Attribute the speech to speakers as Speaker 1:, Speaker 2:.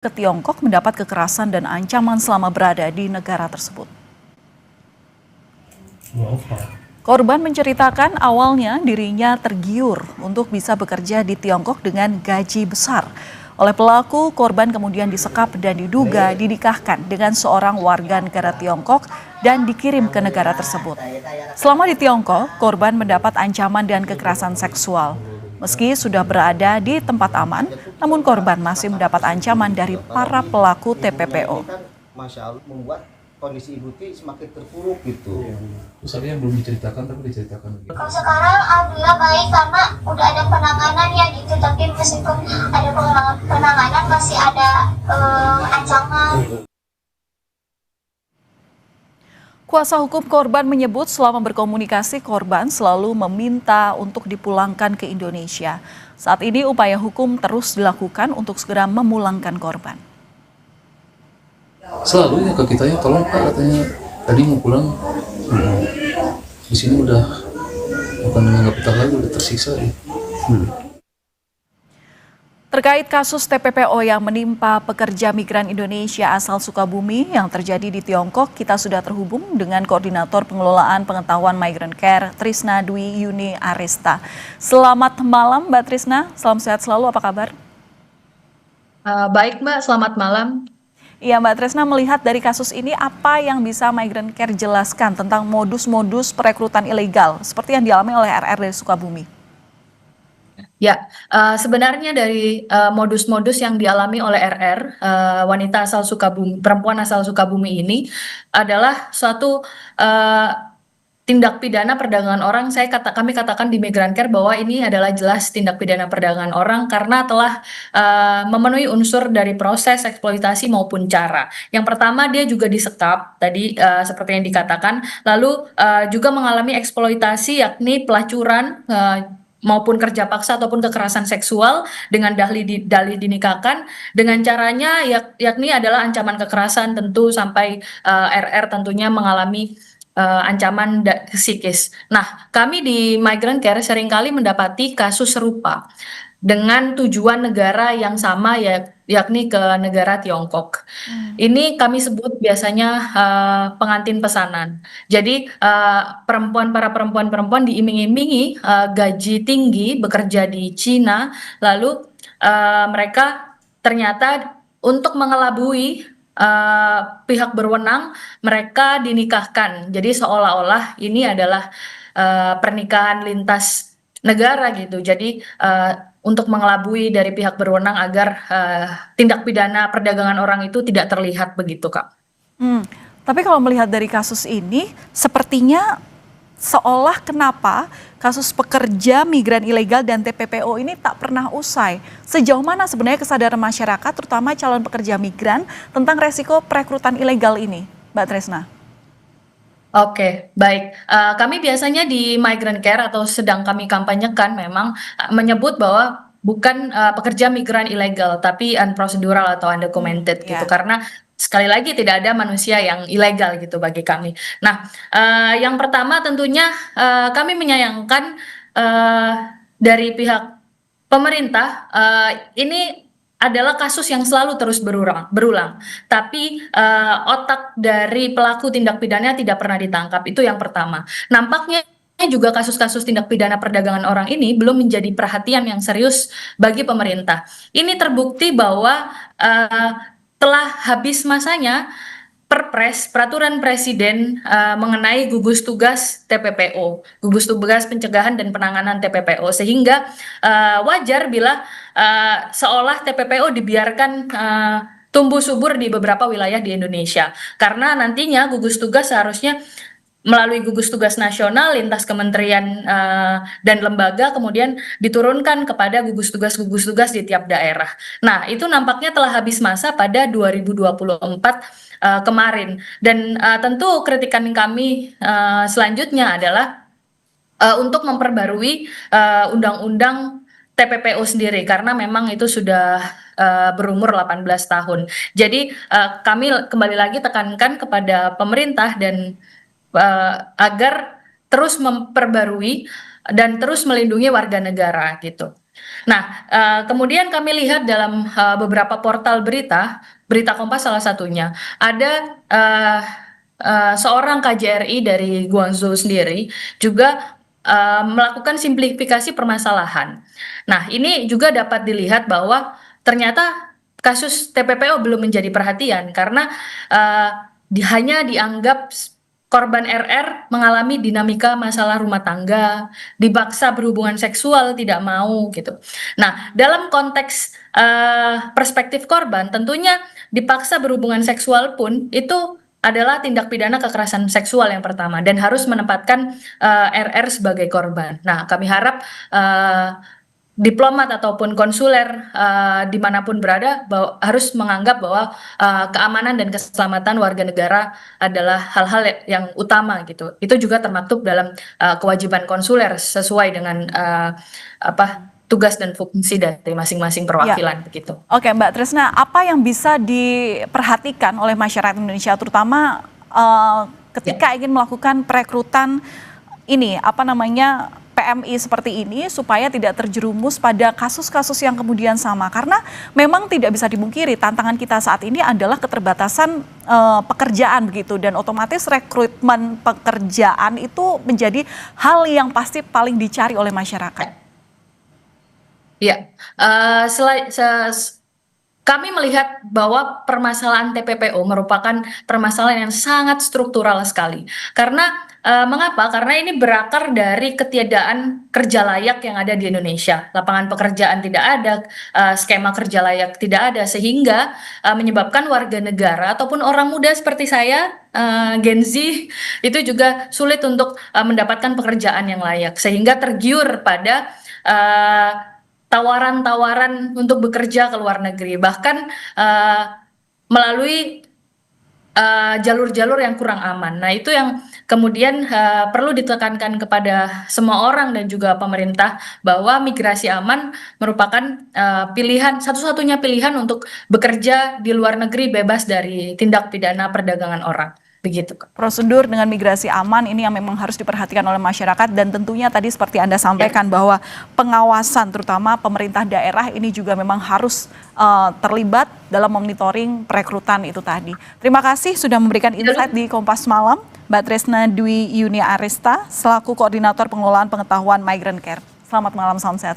Speaker 1: ke Tiongkok mendapat kekerasan dan ancaman selama berada di negara tersebut. Korban menceritakan awalnya dirinya tergiur untuk bisa bekerja di Tiongkok dengan gaji besar. Oleh pelaku, korban kemudian disekap dan diduga dinikahkan dengan seorang warga negara Tiongkok dan dikirim ke negara tersebut. Selama di Tiongkok, korban mendapat ancaman dan kekerasan seksual. Meski sudah berada di tempat aman, namun korban masih mendapat ancaman dari para pelaku TPPO.
Speaker 2: Masya Allah, membuat kondisi ibu Ti semakin terpuruk gitu.
Speaker 3: Terus ada yang belum diceritakan tapi diceritakan gitu.
Speaker 4: Kalau sekarang alhamdulillah baik karena udah ada penanganan ya gitu, tapi meskipun ada penanganan masih ada ancaman.
Speaker 1: Kuasa hukum korban menyebut selama berkomunikasi korban selalu meminta untuk dipulangkan ke Indonesia. Saat ini upaya hukum terus dilakukan untuk segera memulangkan korban.
Speaker 3: Selalu ya ke kita ya, tolong Pak, katanya tadi mau pulang. Di sini udah bukan menganggap kita lagi, udah tersiksa ya.
Speaker 1: Terkait kasus TPPO yang menimpa pekerja migran Indonesia asal Sukabumi yang terjadi di Tiongkok, kita sudah terhubung dengan Koordinator Pengelolaan Pengetahuan Migrant Care, Trisna Dwi Yuni Arista. Selamat malam Mbak Trisna, salam sehat selalu, apa kabar?
Speaker 5: Baik Mbak, selamat malam.
Speaker 1: Iya Mbak Trisna, melihat dari kasus ini apa yang bisa Migrant Care jelaskan tentang modus-modus perekrutan ilegal seperti yang dialami oleh RR dari Sukabumi?
Speaker 5: Ya, sebenarnya dari modus-modus yang dialami oleh RR, wanita asal Sukabumi, perempuan asal Sukabumi ini adalah suatu tindak pidana perdagangan orang. Kami katakan di Migrant Care bahwa ini adalah jelas tindak pidana perdagangan orang karena telah memenuhi unsur dari proses eksploitasi maupun cara. Yang pertama, dia juga disekap tadi seperti yang dikatakan, lalu juga mengalami eksploitasi yakni pelacuran maupun kerja paksa ataupun kekerasan seksual dengan dalih dinikahkan dengan caranya yakni adalah ancaman kekerasan, tentu sampai RR tentunya mengalami ancaman psikis. Nah, kami di Migrant Care seringkali mendapati kasus serupa dengan tujuan negara yang sama yakni ke negara Tiongkok. Ini kami sebut biasanya pengantin pesanan. Jadi para perempuan diiming-imingi gaji tinggi bekerja di Cina, lalu mereka ternyata untuk mengelabui pihak berwenang, mereka dinikahkan. Jadi seolah-olah ini adalah pernikahan lintas negara gitu. Jadi untuk mengelabui dari pihak berwenang agar tindak pidana perdagangan orang itu tidak terlihat begitu, Kak.
Speaker 1: Tapi kalau melihat dari kasus ini, sepertinya seolah kenapa kasus pekerja migran ilegal dan TPPO ini tak pernah usai. Sejauh mana sebenarnya kesadaran masyarakat, terutama calon pekerja migran, tentang resiko perekrutan ilegal ini, Mbak Trisna?
Speaker 5: Oke, baik. Kami biasanya di Migrant Care atau sedang kami kampanyekan memang menyebut bahwa bukan pekerja migran ilegal, tapi unprocedural atau undocumented gitu. Karena sekali lagi tidak ada manusia yang ilegal gitu bagi kami. Nah, yang pertama tentunya kami menyayangkan dari pihak pemerintah ini adalah kasus yang selalu terus berulang. Tapi otak dari pelaku tindak pidana tidak pernah ditangkap. Itu yang pertama. Nampaknya juga kasus-kasus tindak pidana perdagangan orang ini belum menjadi perhatian yang serius bagi pemerintah. Ini terbukti bahwa telah habis masanya Perpres, peraturan presiden mengenai gugus tugas TPPO, gugus tugas pencegahan dan penanganan TPPO, sehingga wajar bila seolah TPPO dibiarkan tumbuh subur di beberapa wilayah di Indonesia, karena nantinya gugus tugas seharusnya melalui gugus tugas nasional lintas kementerian dan lembaga kemudian diturunkan kepada gugus tugas di tiap daerah. Nah, itu nampaknya telah habis masa pada 2024 kemarin. Dan tentu kritikan kami selanjutnya adalah untuk memperbarui undang-undang TPPO sendiri karena memang itu sudah berumur 18 tahun. Jadi kami kembali lagi tekankan kepada pemerintah dan agar terus memperbarui dan terus melindungi warga negara gitu. Nah, kemudian kami lihat dalam beberapa portal berita, berita Kompas salah satunya, ada seorang KJRI dari Guangzhou sendiri juga melakukan simplifikasi permasalahan. Nah, ini juga dapat dilihat bahwa ternyata kasus TPPO belum menjadi perhatian karena hanya dianggap korban RR mengalami dinamika masalah rumah tangga, dipaksa berhubungan seksual, tidak mau gitu. Nah, dalam konteks perspektif korban, tentunya dipaksa berhubungan seksual pun itu adalah tindak pidana kekerasan seksual yang pertama dan harus menempatkan RR sebagai korban. Nah, kami harap diplomat ataupun konsuler dimanapun berada harus menganggap bahwa keamanan dan keselamatan warga negara adalah hal-hal yang utama gitu. Itu juga termaktub dalam kewajiban konsuler sesuai dengan tugas dan fungsi dari masing-masing perwakilan begitu.
Speaker 1: Oke, Mbak Tresna, apa yang bisa diperhatikan oleh masyarakat Indonesia terutama ketika ingin melakukan perekrutan ini PMI seperti ini supaya tidak terjerumus pada kasus-kasus yang kemudian sama, karena memang tidak bisa dimungkiri tantangan kita saat ini adalah keterbatasan pekerjaan begitu, dan otomatis rekrutmen pekerjaan itu menjadi hal yang pasti paling dicari oleh masyarakat.
Speaker 5: Ya, kami melihat bahwa permasalahan TPPO merupakan permasalahan yang sangat struktural sekali. Karena mengapa? Karena ini berakar dari ketiadaan kerja layak yang ada di Indonesia. Lapangan pekerjaan tidak ada, skema kerja layak tidak ada, sehingga menyebabkan warga negara ataupun orang muda seperti saya, Gen Z, itu juga sulit untuk mendapatkan pekerjaan yang layak, sehingga tergiur pada tawaran-tawaran untuk bekerja ke luar negeri, bahkan melalui jalur-jalur yang kurang aman. Nah, itu yang kemudian perlu ditekankan kepada semua orang dan juga pemerintah bahwa migrasi aman merupakan pilihan, satu-satunya pilihan untuk bekerja di luar negeri bebas dari tindak pidana perdagangan orang. Begitu.
Speaker 1: Prosedur dengan migrasi aman ini yang memang harus diperhatikan oleh masyarakat, dan tentunya tadi seperti Anda sampaikan bahwa pengawasan terutama pemerintah daerah ini juga memang harus terlibat dalam monitoring perekrutan itu tadi. Terima kasih sudah memberikan insight di Kompas Malam, Mbak Tresna Dwi Yunia Arista selaku Koordinator Pengelolaan Pengetahuan Migrant Care. Selamat malam, salam sehat.